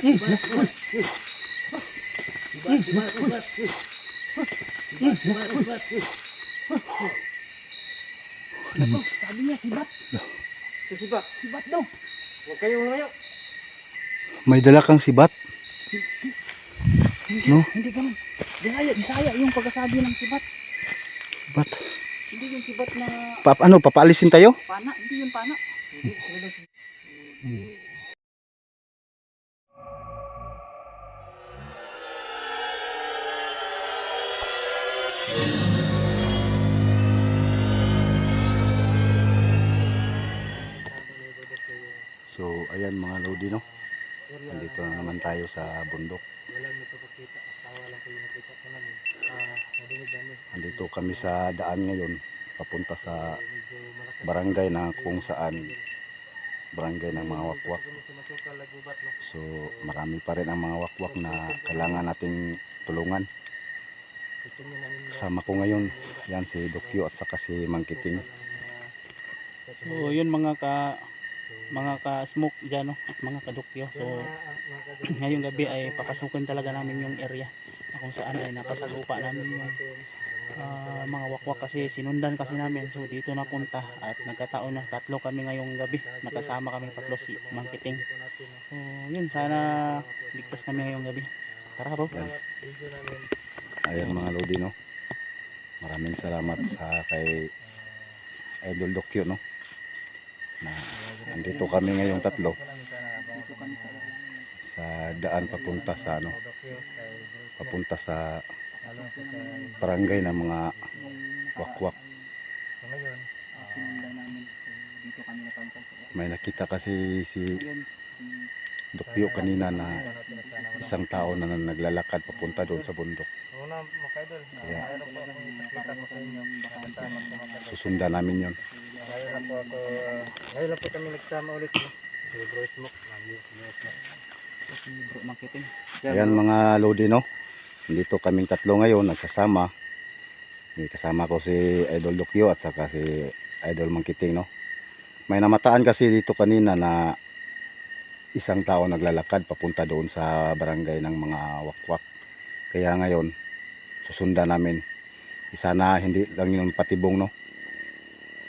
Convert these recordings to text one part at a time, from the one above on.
Sibat, sibat. Sibat, sibat, sibat. Sibat, sibat, sibat. Ano? Sabi niya, sibat. Ito sibat. Sibat daw. Huwag kayong lumayo. May dala kang sibat. Hindi, No? hindi ganun. Bisaya yung pagkasabi ng sibat. Sibat. Hindi yung sibat na Papaalisin tayo? pana. Hindi yung pana. So, ayan mga lodi, no? Nandito na naman tayo sa bundok. Wala mo ito pakita. Tawa lang kayo nakita ko namin. Nadinig namin. Nandito kami sa daan ngayon. Papunta sa Medyo malakas. barangay na kung saan barangay ng mga wakwak. Sumasukal, lagubat, no? So, marami pa rin ang mga wakwak na kailangan nating tulungan. Gusto niyo namin Kasama ko ngayon, yan si Dokyo at saka si Mangkiting. So, yun mga ka-smoke dyan, no? At mga kadukyo. So, ngayong gabi ay papasukin talaga namin yung area na kung saan ay nakasagupa namin yung mga wakwak kasi sinundan kasi namin. So, dito napunta at nagkataon na tatlo kami ngayong gabi. Nakasama kami tatlo si Mangkiting. So, yun. Sana ligtas kami ngayong gabi. Tara bro. Yan. Ayan mga lodi, no? Maraming salamat sa kay Idol Dokyo, no? Na nandito kami ngayong tatlo Dito kami sa daan papunta sa papunta sa barangay ng mga wakwak. So ngayon, sinundan namin. So, dito kami napunta. May nakita kasi si Yun. Dokyo kanina na isang tao na naglalakad papunta doon sa bundok. una makaidol, Kaya mayroon po akong ipakita ko sa inyo. Kasama ko mga susundan namin yon. Ngayon lang po kami nagsama ulit. No? Si Bro Smoke. Si bro Mangkiting. Ayan mga lodi, no? Nandito kaming tatlo ngayon nagsasama. May kasama ko si Idol Dokyo at saka si Idol Mangkiting, no? May namataan kasi dito kanina na isang tao naglalakad papunta doon sa barangay ng mga wakwak. Kaya ngayon susundan namin. Sana hindi lang yung patibong, no?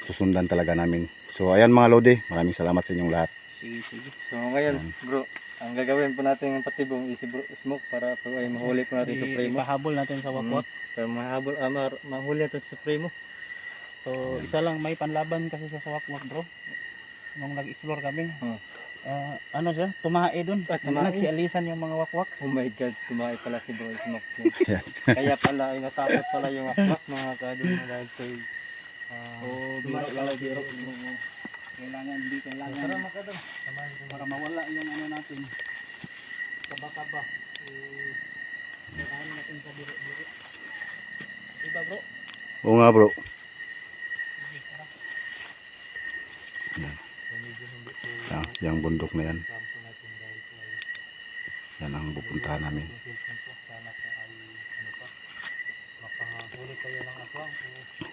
Susundan talaga namin. So ayan mga lodi, maraming salamat sa inyong lahat. Sige, sige. So ngayon, bro, ang gagawin po natin ng patibong is si Bro Smoke para po ay mahuli po natin sa Supremo. Ipahabol natin sa wakwak. Para mahuli natin sa Supremo. So, isa lang may panlaban kasi siya sa wakwak, bro. Nung nag-explore kami. Ano siya? Tumae dun. Tumae. Nagsialisan yung mga wakwak. Oh my God, tumahay pala si Bro Smoke. Ayan. Kaya pala ay natakot pala yung akmak mga kadol na dahil kay Biro lang, biro. Kailangan, hindi kailangan. Tara mga kadol. Para mawala yung ano natin. Kaba-kaba. Kailangan natin sa biro-biro. Diba, bro? Oo nga bro. Yung bundok na yan. Yan ang pupuntahan namin.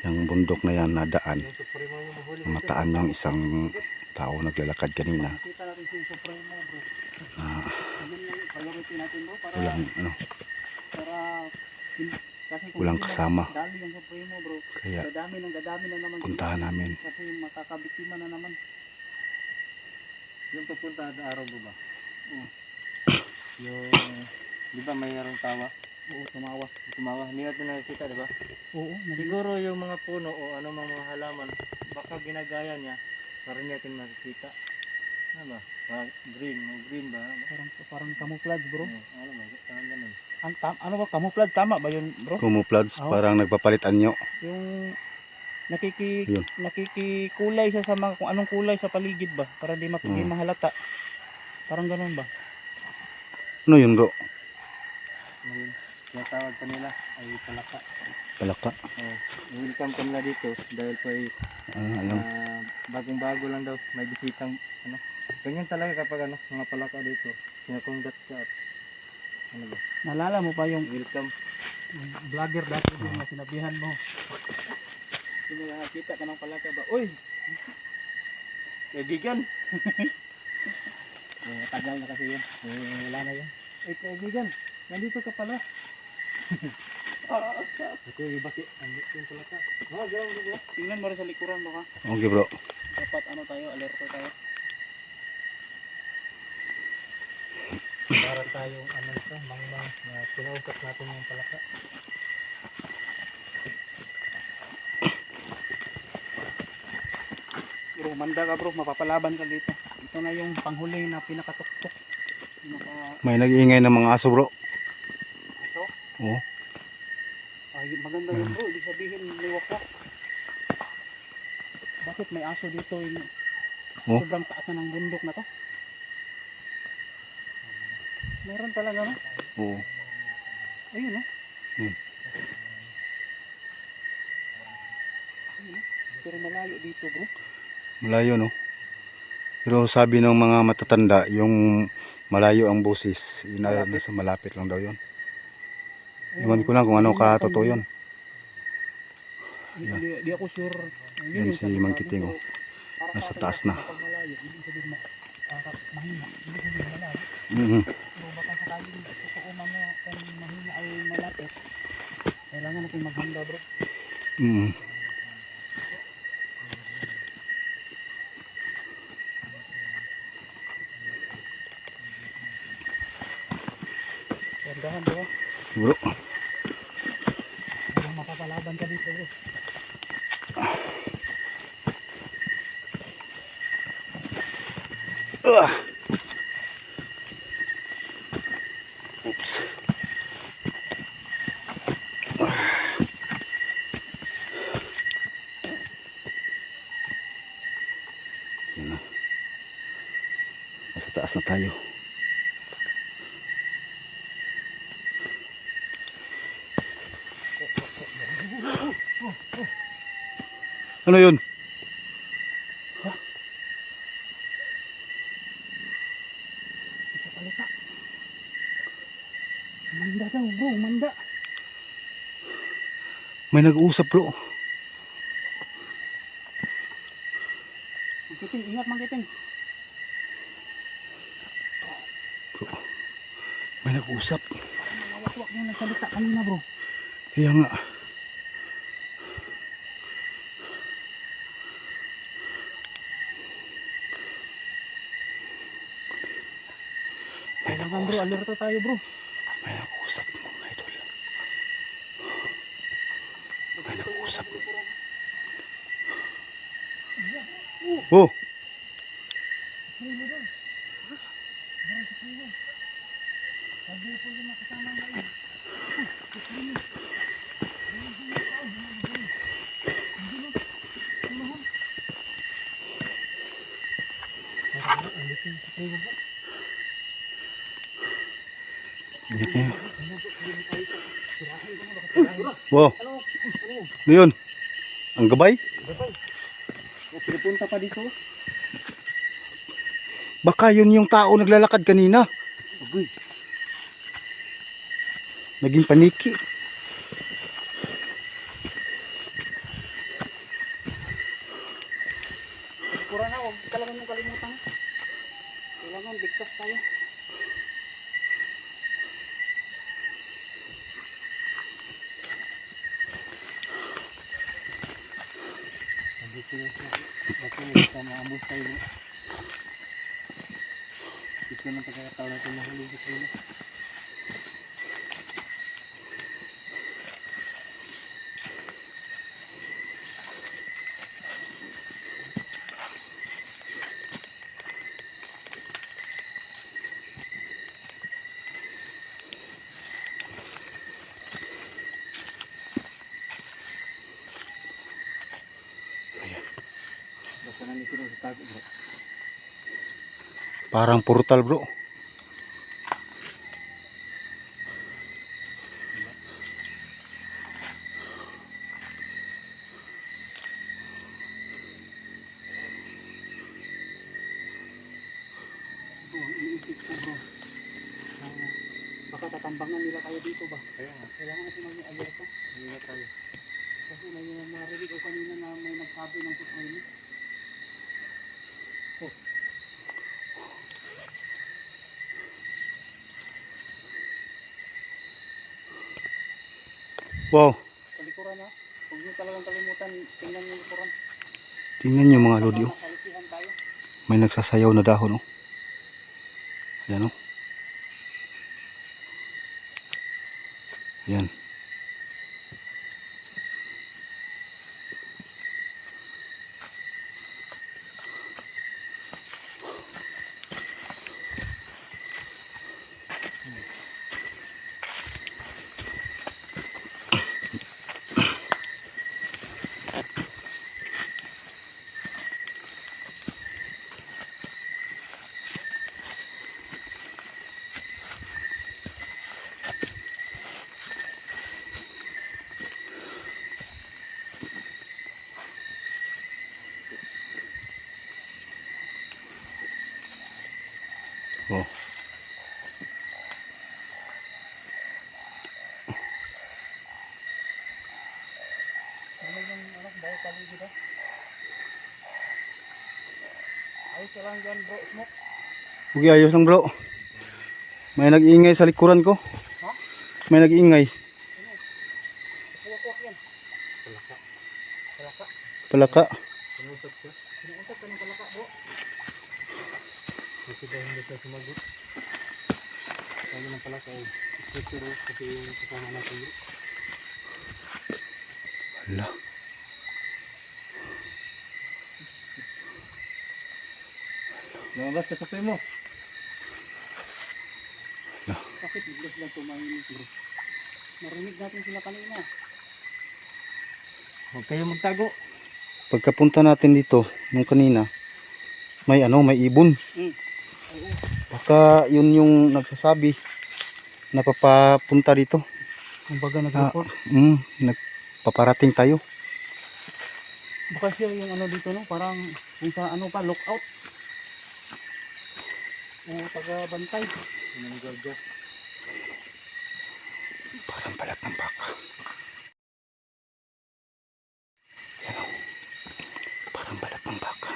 Yung bundok na yan na daan. Mataan yung isang tao naglalakad kanina. Kita natin yung Supremo, bro. Ah, Yun yung priority natin, bro. Para, walang ano, kasi kung walang hindi kasama. dali yung Supremo, bro. Kaya Dadami na naman. puntahan namin. Kasi makakabiktima na naman. Yung pupunta sa araw mo ba? Oo. Yung, di ba mayroong tawa? Oo, tumawa. Tumawa, hindi natin nakikita, di ba? Oo, Siguro yung mga puno o ano mga halaman, baka ginagaya niya para hindi natin makikita. Ano ba? Green ba? parang camouflage, bro. Ano ba? Parang ganun. Ano ba camouflage? Tama ba yun, bro? Camouflage, Oo. parang nagpapalit anyo. Yung Yun. nakikikulay siya sa mga kung anong kulay sa paligid ba para di Oo. mahalata. Parang ganun ba? Ano yun bro? Ngayon, yung tawag pa nila ay palaka. Palaka. Welcome ka nila dito dahil po ay Alam. bagong-bago lang daw. May bisitang ano. Ganyan talaga kapag ano, mga palaka dito. Kinakongrats ka at ano ba? Naalala mo pa yung Welcome. vlogger dati din na sinabihan mo. Kung nakakita ka ng palaka ba? Uy! Kaibigan. tagal na kasi yun. Wala na yun. Eh kaibigan, nandito ka pala. Ito yung baki, nandito yung pala ka. Gawin ko. Tingnan mo rin sa likuran baka. Okay bro. Dapat ano tayo, alerto tayo. Para tayong ano ito, mangmang na kinausap natin yung palaka. Bro, manda ka bro, mapapalaban ka dito. Ito na yung panghuli na pinakatuktok. Pinaka May nag-iingay ng mga aso bro. aso. Oo. Ay, maganda yun bro, ibig sabihin liwak-wak. Bakit may aso dito yung Oh. sobrang taas na ng bundok na to? Meron talaga no? Oo. Ayun no? Hmm. Ayun, no? Pero malayo dito bro. Malayo no. Pero sabi ng mga matatanda, yung malayo ang boses, nasa malapit lang daw yun. Iwan ko lang kung ano ka totoo yun. Di ako sure. Yan yung si sabi Mang sa akin, Kiting, pero oh. para Nasa sa akin, taas na. kapag malayo, ibig sabihin mahina. Ibig sabihin malayo. Mhm. Pero baka sakaling totoo man na kung mahina ay malapit, kailangan natin maghanda bro. Mhm. Gandahan bro. Bro. Parang mapapalaban ka dito bro. Oops. Yan na. Nasa taas na tayo. Ano yun? Nagsasalita. Manda daw bro, manda. May nag-uusap bro. Mangkiting, ingat mangkiting. May nag-uusap. Malawak-wak yung nagsalita kanina bro. Kaya nga. Kailangan bro, alerto tayo bro. May nag-uusap mga idol. May nag-uusap. Oh! Ingat niyo. Wow! Ano yun? Ang gabay? Pinupunta pa dito. Baka yun yung tao naglalakad kanina. Agoy. Naging paniki. Pura na, huwag talaga nyung kalimutan. Kailangan bigtas tayo. Nandito yung sa mga ambos tayo. Ito na pagkakataon natin mahuli dito. Basta nandito na sa tago bro. Parang portal bro. Ito ang iniisip ko bro. Baka tatambangan nila tayo dito ba? Kaya nga, Kailangan natin maging alerto. hindi na tayo. Kasi may narinig ko kanina na may nagsabi ng putrino. Wow. Sa likuran ha. Huwag nyo talagang kalimutan. Tingnan nyo yung likuran. Tingnan nyo mga lodi. Oh. Masalisihan tayo. May nagsasayaw na dahon. Oh. Ayan oh. Ayan. Oh. Ano yung anak dahil paligid ha? Ayos ka lang dyan bro. Smoke. Okay, ayos lang bro. May nag-iingay sa likuran ko. Ha? May nag-iingay. Kuwak-kuwak yan. Palaka. Palaka. Palaka. Pinusap siya. Pinuusap ka ng palaka bro. Kasi ba hindi siya sumagot? Sabi ng pala kayo. Picture kasi yung kasama natin. Hala. Lumabas ka sa pay mo. Bakit biglas lang tumahimik bro? Narinig natin sila kanina. Huwag kayo magtago. Pagkapunta natin dito nung kanina, may ibon. Baka yun yung nagsasabi na papapunta dito. Kumbaga nag-report. Nagpaparating tayo. Baka siya yung ano dito no, parang kung sa ano pa, lookout. O taga-bantay. Yung gwardiya. Parang balat ng baka. Yan o. Parang balat ng baka.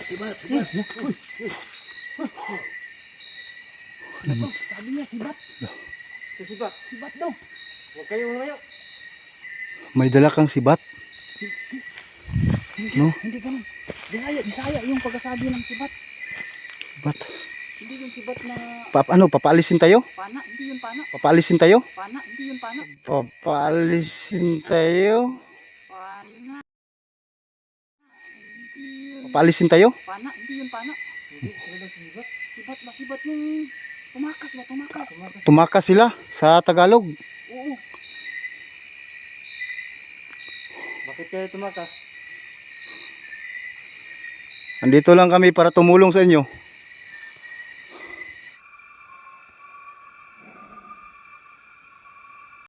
Sibat. Ito, sabi niya sibat. Sisibat. Sibat daw. Huwag kayo ngayon. May dala kang sibat. Hindi, No? hindi ganun. Bisaya yung pagkasabi ng sibat. Sibat. Hindi yung sibat na Papaalisin tayo? pana, hindi yun pana. Papaalisin tayo? Pana, hindi yun pana. Papaalisin tayo? Pana. Papaalisin tayo? Pana, hindi yun pana. Hindi, sila sibat. Sibat ba? Sibat yung tumakas ba? Tumakas. Tumakas sila sa Tagalog. Oo. Bakit kayo tumakas? Andito lang kami para tumulong sa inyo.